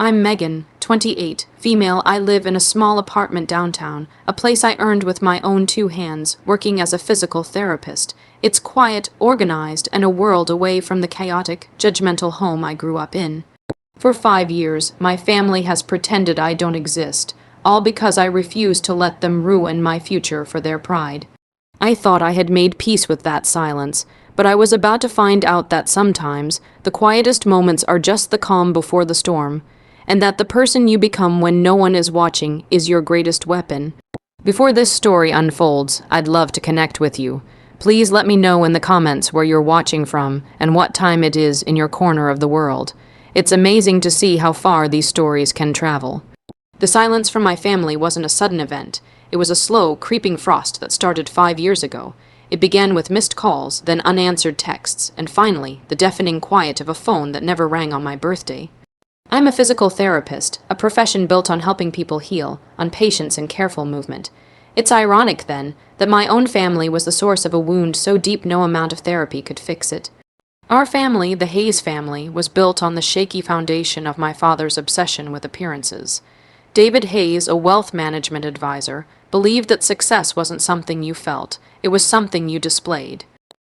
I'm Megan, 28, female. I live in a small apartment downtown, a place I earned with my own two hands, working as a physical therapist. It's quiet, organized, and a world away from the chaotic, judgmental home I grew up in. For 5 years, my family has pretended I don't exist, all because I refuse to let them ruin my future for their pride. I thought I had made peace with that silence, but I was about to find out that sometimes the quietest moments are just the calm before the storm, and that the person you become when no one is watching is your greatest weapon. Before this story unfolds, I'd love to connect with you. Please let me know in the comments where you're watching from and what time it is in your corner of the world. It's amazing to see how far these stories can travel. The silence from my family wasn't a sudden event. It was a slow, creeping frost that started 5 years ago. It began with missed calls, then unanswered texts, and finally, the deafening quiet of a phone that never rang on my birthday. I'm a physical therapist, a profession built on helping people heal, on patience and careful movement. It's ironic, then, that my own family was the source of a wound so deep no amount of therapy could fix it. Our family, the Hayes family, was built on the shaky foundation of my father's obsession with appearances. David Hayes, a wealth management advisor, believed that success wasn't something you felt, it was something you displayed.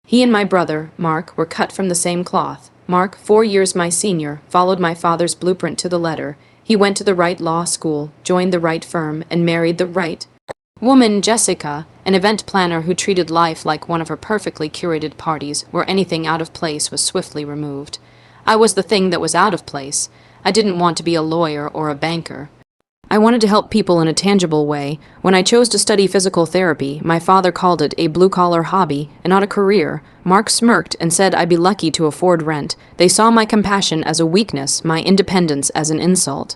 He and my brother, Mark, were cut from the same cloth. Mark, 4 years my senior, followed my father's blueprint to the letter. He went to the right law school, joined the right firm, and married the right woman, Jessica, an event planner who treated life like one of her perfectly curated parties where anything out of place was swiftly removed. I was the thing that was out of place. I didn't want to be a lawyer or a banker. I wanted to help people in a tangible way. When I chose to study physical therapy, my father called it a blue-collar hobby and not a career. Mark smirked and said I'd be lucky to afford rent. They saw my compassion as a weakness, my independence as an insult.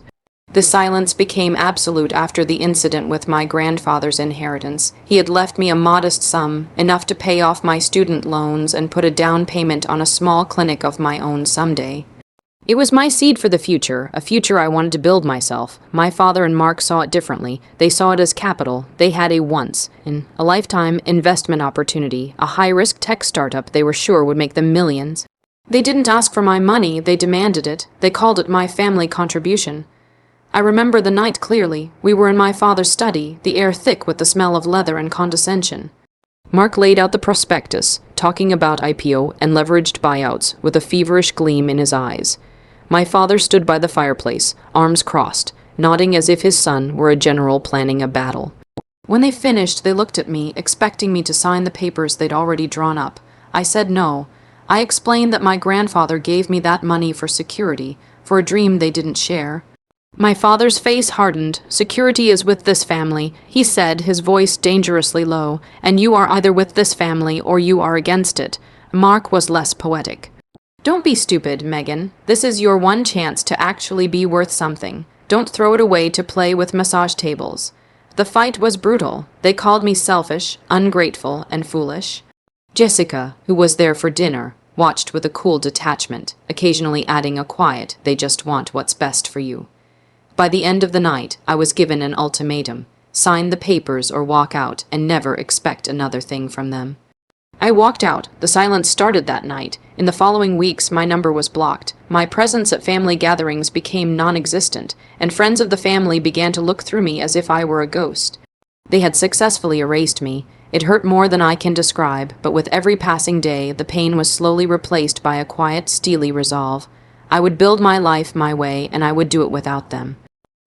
The silence became absolute after the incident with my grandfather's inheritance. He had left me a modest sum, enough to pay off my student loans and put a down payment on a small clinic of my own someday. It was my seed for the future, a future I wanted to build myself. My father and Mark saw it differently. They saw it as capital. They had a once, in a lifetime, investment opportunity, a high-risk tech startup they were sure would make them millions. They didn't ask for my money, they demanded it. They called it my family contribution. I remember the night clearly. We were in my father's study, the air thick with the smell of leather and condescension. Mark laid out the prospectus, talking about IPO and leveraged buyouts, with a feverish gleam in his eyes. My father stood by the fireplace, arms crossed, nodding as if his son were a general planning a battle. When they finished, they looked at me, expecting me to sign the papers they'd already drawn up. I said no. I explained that my grandfather gave me that money for security, for a dream they didn't share. My father's face hardened. Security is with this family, he said, his voice dangerously low, and you are either with this family or you are against it. Mark was less poetic. Don't be stupid, Megan. This is your one chance to actually be worth something. Don't throw it away to play with massage tables. The fight was brutal. They called me selfish, ungrateful, and foolish. Jessica, who was there for dinner, watched with a cool detachment, occasionally adding a quiet, they just want what's best for you. By the end of the night, I was given an ultimatum. Sign the papers or walk out and never expect another thing from them. I walked out. The silence started that night. In the following weeks, my number was blocked. My presence at family gatherings became non-existent, and friends of the family began to look through me as if I were a ghost. They had successfully erased me. It hurt more than I can describe, but with every passing day, the pain was slowly replaced by a quiet, steely resolve. I would build my life my way, and I would do it without them.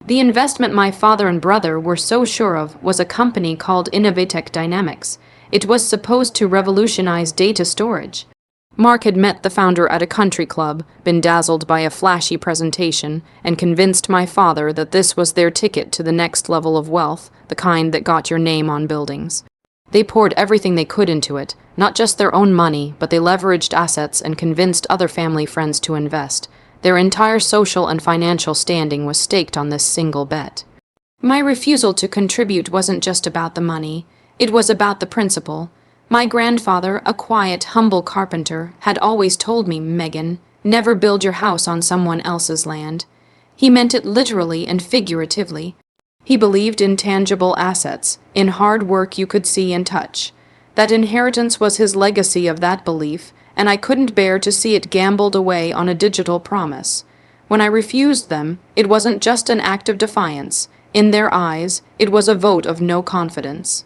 The investment my father and brother were so sure of was a company called Innovatech Dynamics. It was supposed to revolutionize data storage. Mark had met the founder at a country club, been dazzled by a flashy presentation, and convinced my father that this was their ticket to the next level of wealth, the kind that got your name on buildings. They poured everything they could into it, not just their own money, but they leveraged assets and convinced other family friends to invest. Their entire social and financial standing was staked on this single bet. My refusal to contribute wasn't just about the money. It was about the principle. My grandfather, a quiet, humble carpenter, had always told me, Megan, never build your house on someone else's land. He meant it literally and figuratively. He believed in tangible assets, in hard work you could see and touch. That inheritance was his legacy of that belief, and I couldn't bear to see it gambled away on a digital promise. When I refused them, it wasn't just an act of defiance. In their eyes, it was a vote of no confidence.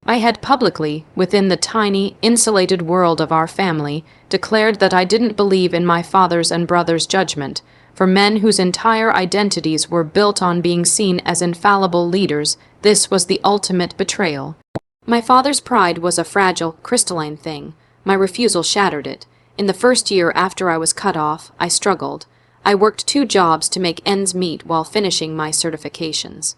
I had publicly, within the tiny, insulated world of our family, declared that I didn't believe in my father's and brother's judgment. For men whose entire identities were built on being seen as infallible leaders, this was the ultimate betrayal. My father's pride was a fragile, crystalline thing. My refusal shattered it. In the first year after I was cut off, I struggled. I worked 2 jobs to make ends meet while finishing my certifications.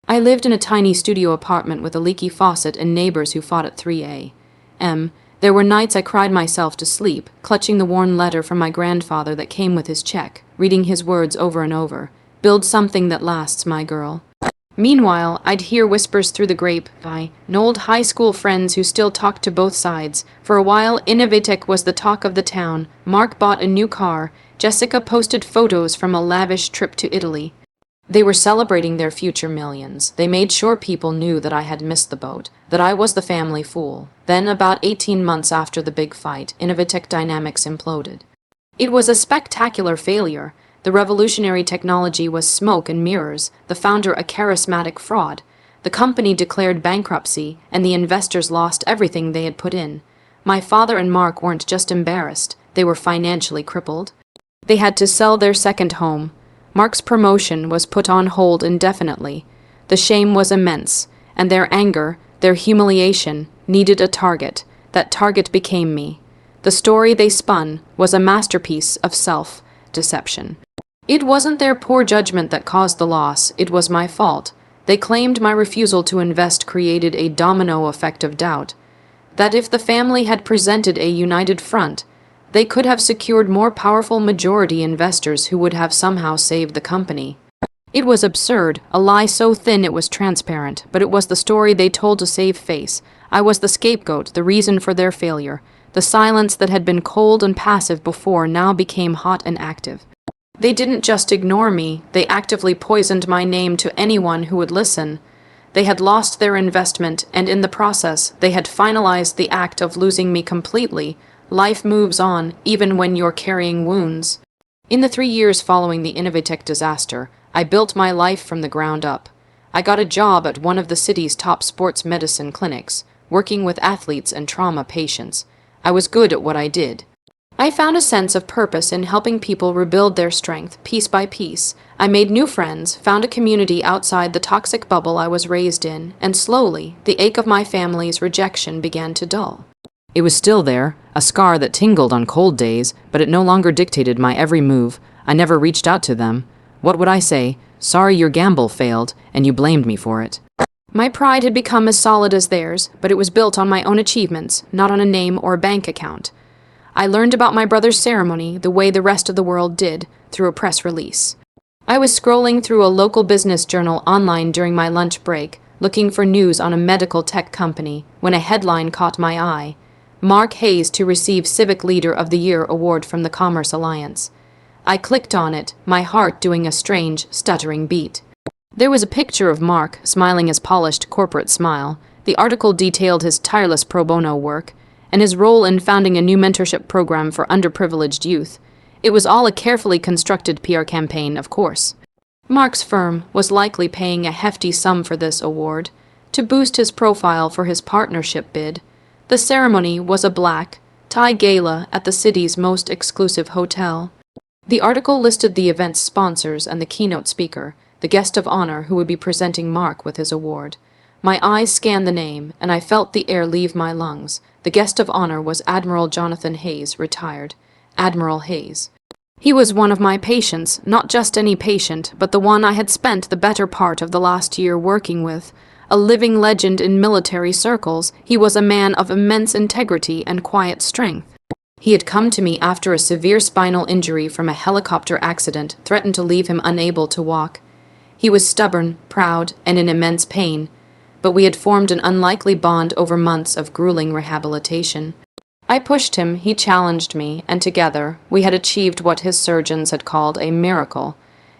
I lived in a tiny studio apartment with a leaky faucet and neighbors who fought at 3 a.m. There were nights I cried myself to sleep, clutching the worn letter from my grandfather that came with his check, reading his words over and over. "Build something that lasts, my girl." Meanwhile, I'd hear whispers through the grapevine, old high school friends who still talked to both sides. For a while, Innovatech was the talk of the town. Mark bought a new car. Jessica posted photos from a lavish trip to Italy. They were celebrating their future millions. They made sure people knew that I had missed the boat, that I was the family fool. Then, about 18 months after the big fight, Innovatech Dynamics imploded. It was a spectacular failure. The revolutionary technology was smoke and mirrors, the founder a charismatic fraud. The company declared bankruptcy, and the investors lost everything they had put in. My father and Mark weren't just embarrassed, they were financially crippled. They had to sell their second home. Mark's promotion was put on hold indefinitely. The shame was immense, and their anger, their humiliation, needed a target. That target became me. The story they spun was a masterpiece of self-deception. It wasn't their poor judgment that caused the loss, it was my fault. They claimed my refusal to invest created a domino effect of doubt. That if the family had presented a united front, they could have secured more powerful majority investors who would have somehow saved the company. It was absurd, a lie so thin it was transparent, but it was the story they told to save face. I was the scapegoat, the reason for their failure. The silence that had been cold and passive before now became hot and active. They didn't just ignore me, they actively poisoned my name to anyone who would listen. They had lost their investment, and in the process, they had finalized the act of losing me completely. Life moves on, even when you're carrying wounds. In the 3 years following the Innovatech disaster, I built my life from the ground up. I got a job at one of the city's top sports medicine clinics, working with athletes and trauma patients. I was good at what I did. I found a sense of purpose in helping people rebuild their strength piece by piece. I made new friends, found a community outside the toxic bubble I was raised in, and slowly, the ache of my family's rejection began to dull. It was still there, a scar that tingled on cold days, but it no longer dictated my every move. I never reached out to them. What would I say? Sorry your gamble failed, and you blamed me for it. My pride had become as solid as theirs, but it was built on my own achievements, not on a name or bank account. I learned about my brother's ceremony the way the rest of the world did, through a press release. I was scrolling through a local business journal online during my lunch break, looking for news on a medical tech company, when a headline caught my eye. Mark Hayes to receive Civic Leader of the Year award from the Commerce Alliance. I clicked on it, my heart doing a strange, stuttering beat. There was a picture of Mark, smiling his polished corporate smile. The article detailed his tireless pro bono work, and his role in founding a new mentorship program for underprivileged youth. It was all a carefully constructed PR campaign, of course. Mark's firm was likely paying a hefty sum for this award, to boost his profile for his partnership bid. The ceremony was a black-tie gala at the city's most exclusive hotel. The article listed the event's sponsors and the keynote speaker, the guest of honor who would be presenting Mark with his award. My eyes scanned the name, and I felt the air leave my lungs. The guest of honor was Admiral Jonathan Hayes, retired. Admiral Hayes. He was one of my patients, not just any patient, but the one I had spent the better part of the last year working with. A living legend in military circles, he was a man of immense integrity and quiet strength. He had come to me after a severe spinal injury from a helicopter accident threatened to leave him unable to walk. He was stubborn, proud, and in immense pain, but we had formed an unlikely bond over months of grueling rehabilitation. I pushed him, he challenged me, and together we had achieved what his surgeons had called a miracle.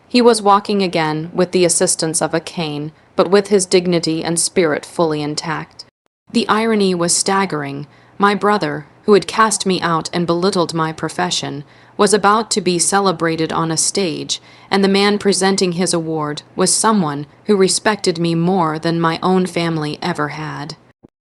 He was walking again, with the assistance of a cane, but with his dignity and spirit fully intact. The irony was staggering. My brother, who had cast me out and belittled my profession, was about to be celebrated on a stage, and the man presenting his award was someone who respected me more than my own family ever had.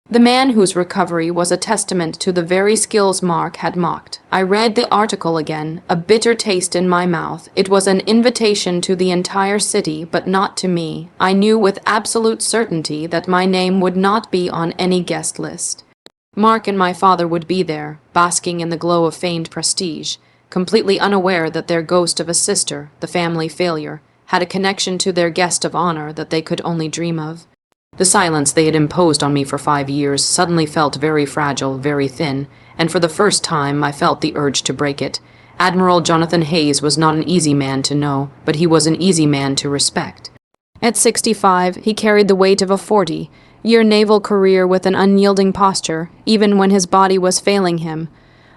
The man whose recovery was a testament to the very skills Mark had mocked. I read the article again, a bitter taste in my mouth. It was an invitation to the entire city, but not to me. I knew with absolute certainty that my name would not be on any guest list. Mark and my father would be there, basking in the glow of feigned prestige, completely unaware that their ghost of a sister, the family failure, had a connection to their guest of honor that they could only dream of. The silence they had imposed on me for 5 years suddenly felt very fragile, very thin, and for the first time I felt the urge to break it. Admiral Jonathan Hayes was not an easy man to know, but he was an easy man to respect. At 65, he carried the weight of a 40-year naval career with an unyielding posture, even when his body was failing him.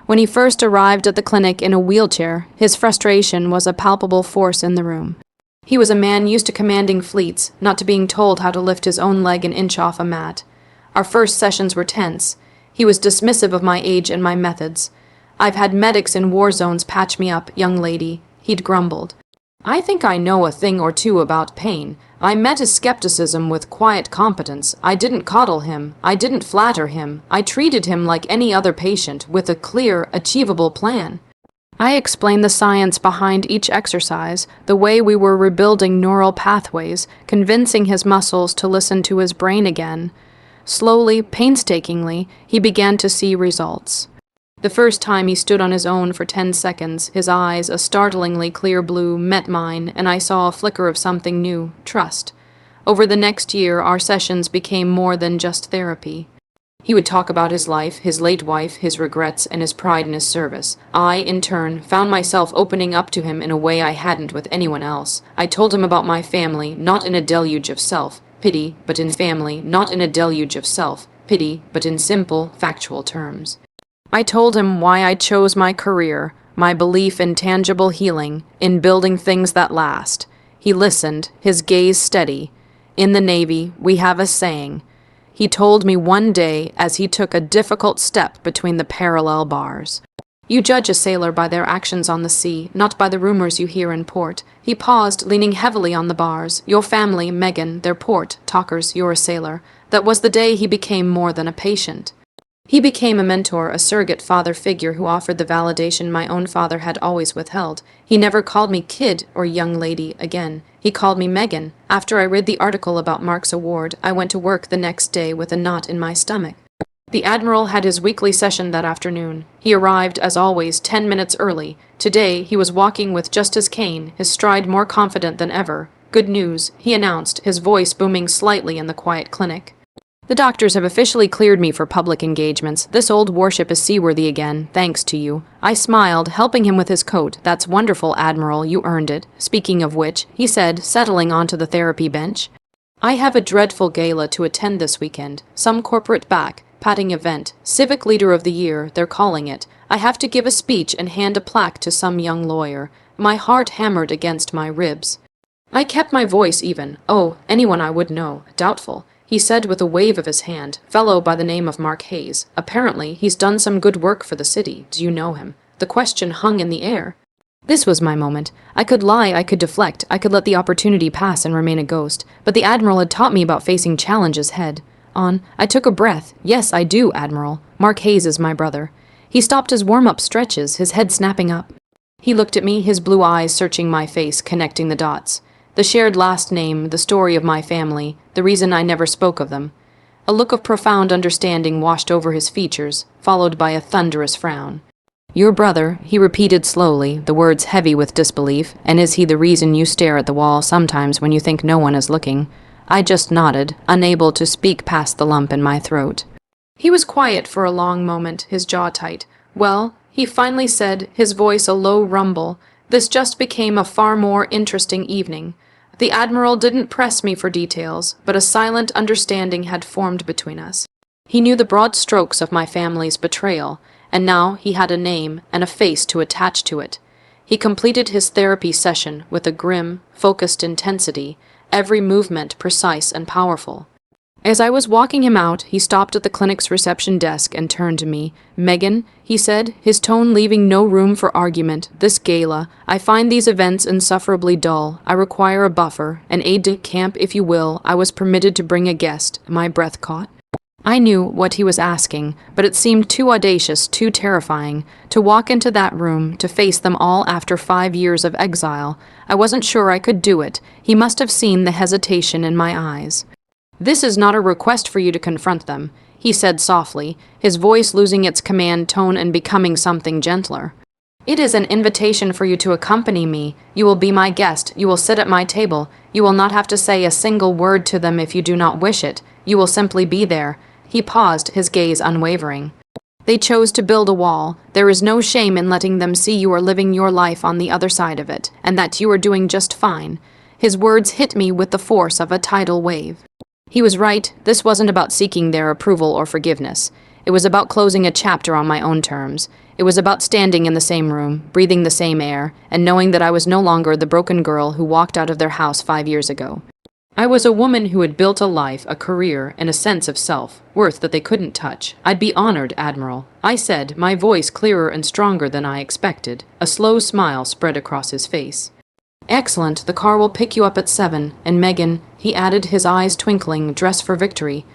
When he first arrived at the clinic in a wheelchair, his frustration was a palpable force in the room. He was a man used to commanding fleets, not to being told how to lift his own leg an inch off a mat. Our first sessions were tense. He was dismissive of my age and my methods. "I've had medics in war zones patch me up, young lady," he'd grumbled. "I think I know a thing or two about pain. I met his skepticism with quiet competence. I didn't coddle him. I didn't flatter him. I treated him like any other patient, with a clear, achievable plan." I explained the science behind each exercise, the way we were rebuilding neural pathways, convincing his muscles to listen to his brain again. Slowly, painstakingly, he began to see results. The first time he stood on his own for 10 seconds, his eyes, a startlingly clear blue, met mine, and I saw a flicker of something new, trust. Over the next year, our sessions became more than just therapy. He would talk about his life, his late wife, his regrets, and his pride in his service. I, in turn, found myself opening up to him in a way I hadn't with anyone else. I told him about my family, not in a deluge of self-pity, but in family, not in a deluge of self-pity, but in simple, factual terms. I told him why I chose my career, my belief in tangible healing, in building things that last. He listened, his gaze steady. In the Navy, we have a saying. He told me one day as he took a difficult step between the parallel bars. "You judge a sailor by their actions on the sea, not by the rumors you hear in port." He paused, leaning heavily on the bars. "Your family, Megan, their port, talkers, you're a sailor." That was the day he became more than a patient. He became a mentor, a surrogate father figure who offered the validation my own father had always withheld. He never called me kid or young lady again. He called me Megan. After I read the article about Mark's award, I went to work the next day with a knot in my stomach. The Admiral had his weekly session that afternoon. He arrived, as always, 10 minutes early. Today, he was walking with just his cane, his stride more confident than ever. "Good news," he announced, his voice booming slightly in the quiet clinic. "The doctors have officially cleared me for public engagements. This old warship is seaworthy again, thanks to you." I smiled, helping him with his coat. "That's wonderful, Admiral, you earned it. Speaking of which," he said, settling onto the therapy bench, "I have a dreadful gala to attend this weekend. Some corporate patting event. Civic Leader of the Year, they're calling it. I have to give a speech and hand a plaque to some young lawyer." My heart hammered against my ribs. I kept my voice even. "Oh, anyone I would know. Doubtful," he said with a wave of his hand. "Fellow by the name of Mark Hayes. Apparently, he's done some good work for the city. Do you know him?" The question hung in the air. This was my moment. I could lie, I could deflect, I could let the opportunity pass and remain a ghost. But the Admiral had taught me about facing challenges head on. I took a breath. "Yes, I do, Admiral. Mark Hayes is my brother." He stopped his warm-up stretches, his head snapping up. He looked at me, his blue eyes searching my face, connecting the dots. The shared last name, the story of my family, the reason I never spoke of them. A look of profound understanding washed over his features, followed by a thunderous frown. "Your brother," he repeated slowly, the words heavy with disbelief, "and is he the reason you stare at the wall sometimes when you think no one is looking?" I just nodded, unable to speak past the lump in my throat. He was quiet for a long moment, his jaw tight. "Well," he finally said, his voice a low rumble, "this just became a far more interesting evening." The Admiral didn't press me for details, but a silent understanding had formed between us. He knew the broad strokes of my family's betrayal, and now he had a name and a face to attach to it. He completed his therapy session with a grim, focused intensity, every movement precise and powerful. As I was walking him out, he stopped at the clinic's reception desk and turned to me. "Megan," he said, his tone leaving no room for argument, "this gala, I find these events insufferably dull. I require a buffer, an aide-de-camp if you will. I was permitted to bring a guest." My breath caught. I knew what he was asking, but it seemed too audacious, too terrifying, to walk into that room, to face them all after 5 years of exile. I wasn't sure I could do it. He must have seen the hesitation in my eyes. "This is not a request for you to confront them," he said softly, his voice losing its command tone and becoming something gentler. "It is an invitation for you to accompany me. You will be my guest. You will sit at my table. You will not have to say a single word to them if you do not wish it. You will simply be there." He paused, his gaze unwavering. "They chose to build a wall. There is no shame in letting them see you are living your life on the other side of it, and that you are doing just fine." His words hit me with the force of a tidal wave. He was right. This wasn't about seeking their approval or forgiveness. It was about closing a chapter on my own terms. It was about standing in the same room, breathing the same air, and knowing that I was no longer the broken girl who walked out of their house 5 years ago. I was a woman who had built a life, a career, and a sense of self, worth that they couldn't touch. "I'd be honored, Admiral," I said, my voice clearer and stronger than I expected. A slow smile spread across his face. "Excellent. The car will pick you up at 7, and Megan," he added, his eyes twinkling, "dress for victory."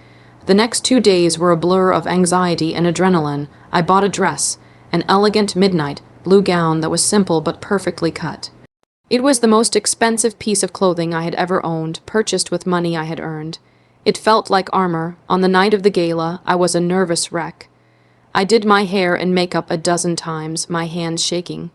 The next 2 days were a blur of anxiety and adrenaline. I bought a dress, an elegant midnight blue gown that was simple but perfectly cut. It was the most expensive piece of clothing I had ever owned, purchased with money I had earned. It felt like armor. On the night of the gala, I was a nervous wreck. I did my hair and makeup a dozen times, my hands shaking.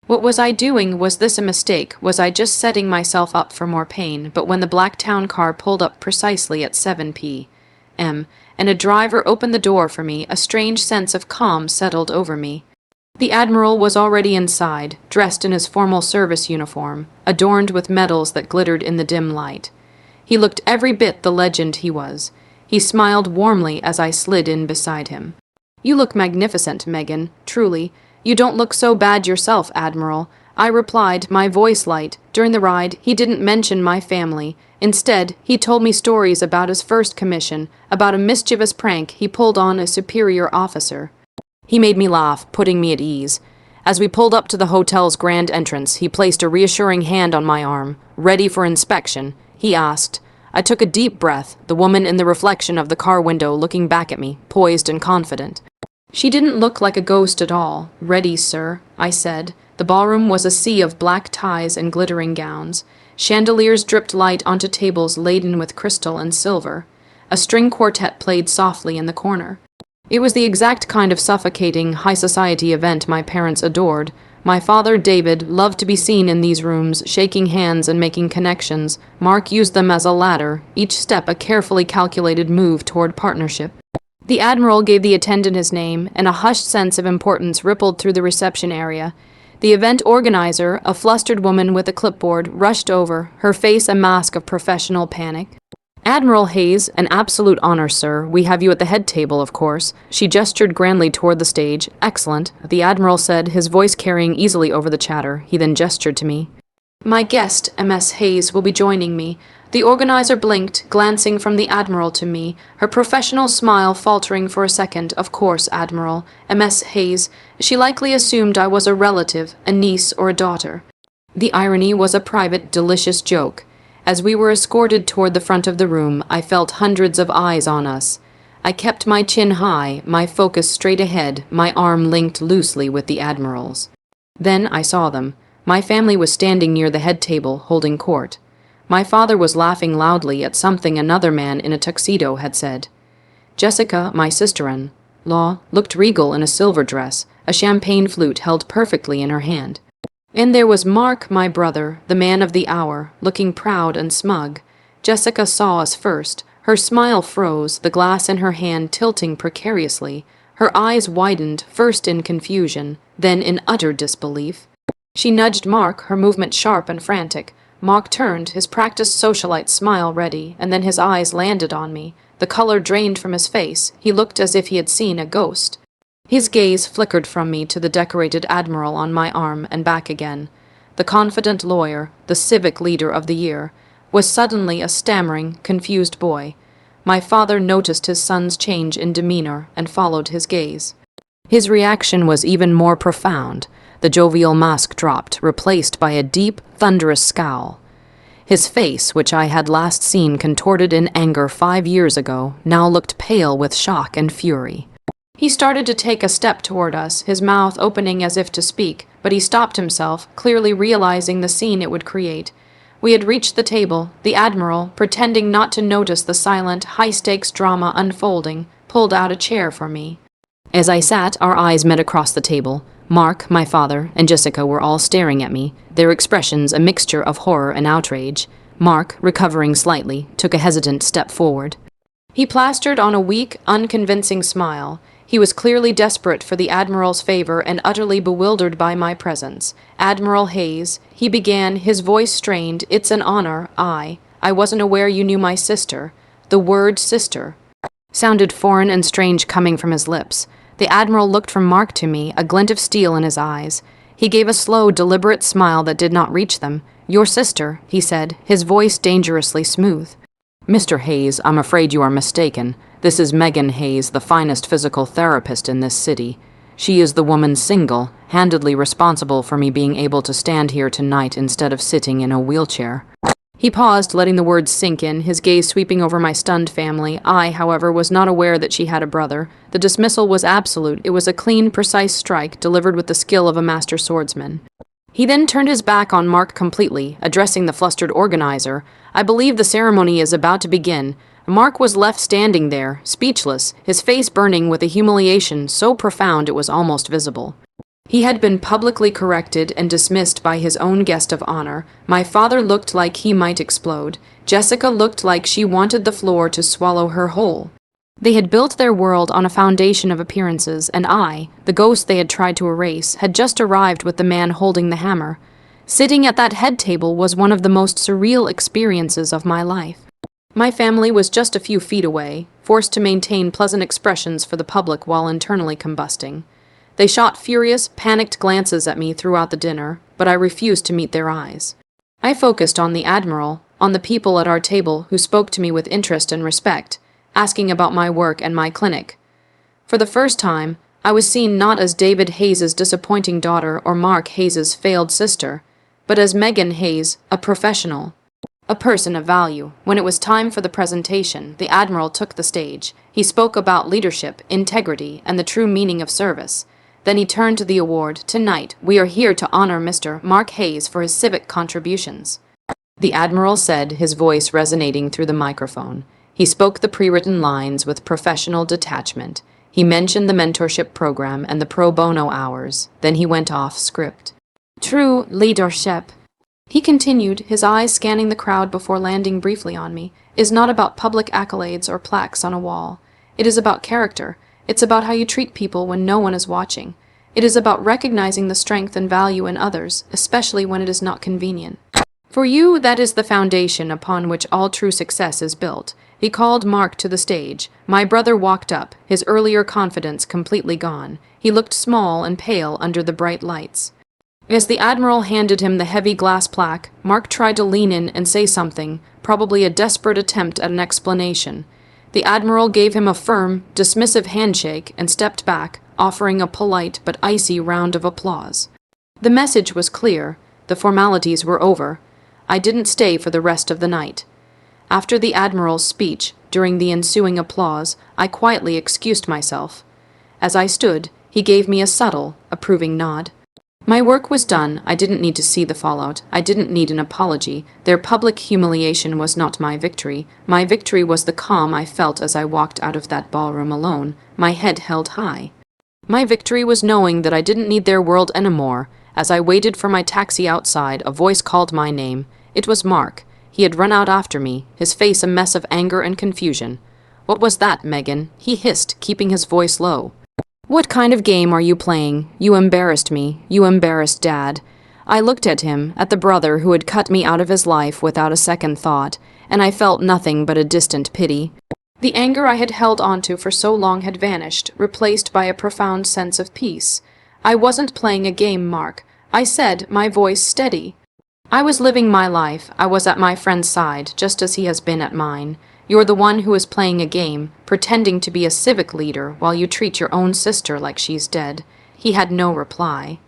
What was I doing? Was this a mistake? Was I just setting myself up for more pain? But when the black town car pulled up precisely at 7 p.m., and a driver opened the door for me, a strange sense of calm settled over me. The Admiral was already inside, dressed in his formal service uniform, adorned with medals that glittered in the dim light. He looked every bit the legend he was. He smiled warmly as I slid in beside him. "You look magnificent, Megan, truly. You don't look so bad yourself, Admiral," I replied, my voice light. During the ride, he didn't mention my family. Instead, he told me stories about his first commission, about a mischievous prank he pulled on a superior officer. He made me laugh, putting me at ease. As we pulled up to the hotel's grand entrance, he placed a reassuring hand on my arm. "Ready for inspection?" he asked. I took a deep breath, the woman in the reflection of the car window looking back at me, poised and confident. She didn't look like a ghost at all. "Ready, sir," I said. The ballroom was a sea of black ties and glittering gowns. Chandeliers dripped light onto tables laden with crystal and silver. A string quartet played softly in the corner. It was the exact kind of suffocating, high-society event my parents adored. My father, David, loved to be seen in these rooms, shaking hands and making connections. Mark used them as a ladder, each step a carefully calculated move toward partnership. The Admiral gave the attendant his name, and a hushed sense of importance rippled through the reception area. The event organizer, a flustered woman with a clipboard, rushed over, her face a mask of professional panic. "Admiral Hayes, an absolute honor, sir. We have you at the head table, of course." She gestured grandly toward the stage. "Excellent," the Admiral said, his voice carrying easily over the chatter. He then gestured to me. "My guest, MS Hayes, will be joining me." The organizer blinked, glancing from the Admiral to me, her professional smile faltering for a second. "Of course, Admiral. MS Hayes." She likely assumed I was a relative, a niece or a daughter. The irony was a private, delicious joke. As we were escorted toward the front of the room, I felt hundreds of eyes on us. I kept my chin high, my focus straight ahead, my arm linked loosely with the Admiral's. Then I saw them. My family was standing near the head table, holding court. My father was laughing loudly at something another man in a tuxedo had said. Jessica, my sister-in-law, looked regal in a silver dress, a champagne flute held perfectly in her hand. And there was Mark, my brother, the man of the hour, looking proud and smug. Jessica saw us first. Her smile froze, the glass in her hand tilting precariously. Her eyes widened, first in confusion, then in utter disbelief. She nudged Mark, her movement sharp and frantic. Mark turned, his practiced socialite smile ready, and then his eyes landed on me. The color drained from his face. He looked as if he had seen a ghost. His gaze flickered from me to the decorated Admiral on my arm and back again. The confident lawyer, the civic leader of the year, was suddenly a stammering, confused boy. My father noticed his son's change in demeanor and followed his gaze. His reaction was even more profound. The jovial mask dropped, replaced by a deep, thunderous scowl. His face, which I had last seen contorted in anger 5 years ago, now looked pale with shock and fury. He started to take a step toward us, his mouth opening as if to speak, but he stopped himself, clearly realizing the scene it would create. We had reached the table. The Admiral, pretending not to notice the silent, high-stakes drama unfolding, pulled out a chair for me. As I sat, our eyes met across the table. Mark, my father, and Jessica were all staring at me, their expressions a mixture of horror and outrage. Mark, recovering slightly, took a hesitant step forward. He plastered on a weak, unconvincing smile. He was clearly desperate for the Admiral's favor and utterly bewildered by my presence. "Admiral Hayes," he began, his voice strained, "it's an honor. I wasn't aware you knew my sister." The word sister sounded foreign and strange coming from his lips. The Admiral looked from Mark to me, a glint of steel in his eyes. He gave a slow, deliberate smile that did not reach them. "Your sister," he said, his voice dangerously smooth. "Mr. Hayes, I'm afraid you are mistaken. This is Megan Hayes, the finest physical therapist in this city. She is the woman single-handedly responsible for me being able to stand here tonight instead of sitting in a wheelchair." He paused, letting the words sink in, his gaze sweeping over my stunned family. I, however, was not aware that she had a brother. The dismissal was absolute. It was a clean, precise strike, delivered with the skill of a master swordsman. He then turned his back on Mark completely, addressing the flustered organizer. "I believe the ceremony is about to begin." Mark was left standing there, speechless, his face burning with a humiliation so profound it was almost visible. He had been publicly corrected and dismissed by his own guest of honor. My father looked like he might explode. Jessica looked like she wanted the floor to swallow her whole. They had built their world on a foundation of appearances, and I, the ghost they had tried to erase, had just arrived with the man holding the hammer. Sitting at that head table was one of the most surreal experiences of my life. My family was just a few feet away, forced to maintain pleasant expressions for the public while internally combusting. They shot furious, panicked glances at me throughout the dinner, but I refused to meet their eyes. I focused on the Admiral, on the people at our table who spoke to me with interest and respect, asking about my work and my clinic. For the first time, I was seen not as David Hayes' disappointing daughter or Mark Hayes' failed sister, but as Megan Hayes, a professional, a person of value. When it was time for the presentation, the Admiral took the stage. He spoke about leadership, integrity, and the true meaning of service. Then he turned to the award. "Tonight, we are here to honor Mr. Mark Hayes for his civic contributions," the Admiral said, his voice resonating through the microphone. He spoke the pre-written lines with professional detachment. He mentioned the mentorship program and the pro bono hours. Then he went off script. "True leadership," he continued, his eyes scanning the crowd before landing briefly on me, "is not about public accolades or plaques on a wall. It is about character. It's about how you treat people when no one is watching. It is about recognizing the strength and value in others, especially when it is not convenient. For you, that is the foundation upon which all true success is built." He called Mark to the stage. My brother walked up, his earlier confidence completely gone. He looked small and pale under the bright lights. As the Admiral handed him the heavy glass plaque, Mark tried to lean in and say something, probably a desperate attempt at an explanation. The Admiral gave him a firm, dismissive handshake and stepped back, offering a polite but icy round of applause. The message was clear. The formalities were over. I didn't stay for the rest of the night. After the Admiral's speech, during the ensuing applause, I quietly excused myself. As I stood, he gave me a subtle, approving nod. My work was done. I didn't need to see the fallout. I didn't need an apology. Their public humiliation was not my victory. My victory was the calm I felt as I walked out of that ballroom alone, my head held high. My victory was knowing that I didn't need their world anymore. As I waited for my taxi outside, a voice called my name. It was Mark. He had run out after me, his face a mess of anger and confusion. "What was that, Megan?" he hissed, keeping his voice low. "What kind of game are you playing? You embarrassed me. You embarrassed Dad." I looked at him, at the brother who had cut me out of his life without a second thought, and I felt nothing but a distant pity. The anger I had held onto for so long had vanished, replaced by a profound sense of peace. "I wasn't playing a game, Mark," I said, my voice steady. "I was living my life. I was at my friend's side, just as he has been at mine. You're the one who is playing a game, pretending to be a civic leader while you treat your own sister like she's dead." He had no reply.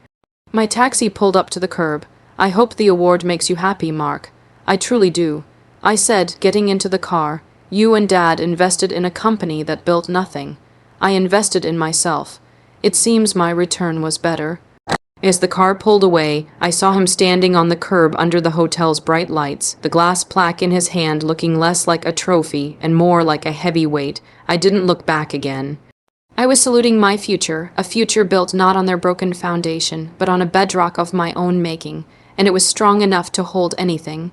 My taxi pulled up to the curb. "I hope the award makes you happy, Mark." "I truly do," I said, getting into the car. "You and Dad invested in a company that built nothing. I invested in myself. It seems my return was better." As the car pulled away, I saw him standing on the curb under the hotel's bright lights, the glass plaque in his hand looking less like a trophy and more like a heavy weight. I didn't look back again. I was saluting my future, a future built not on their broken foundation, but on a bedrock of my own making, and it was strong enough to hold anything.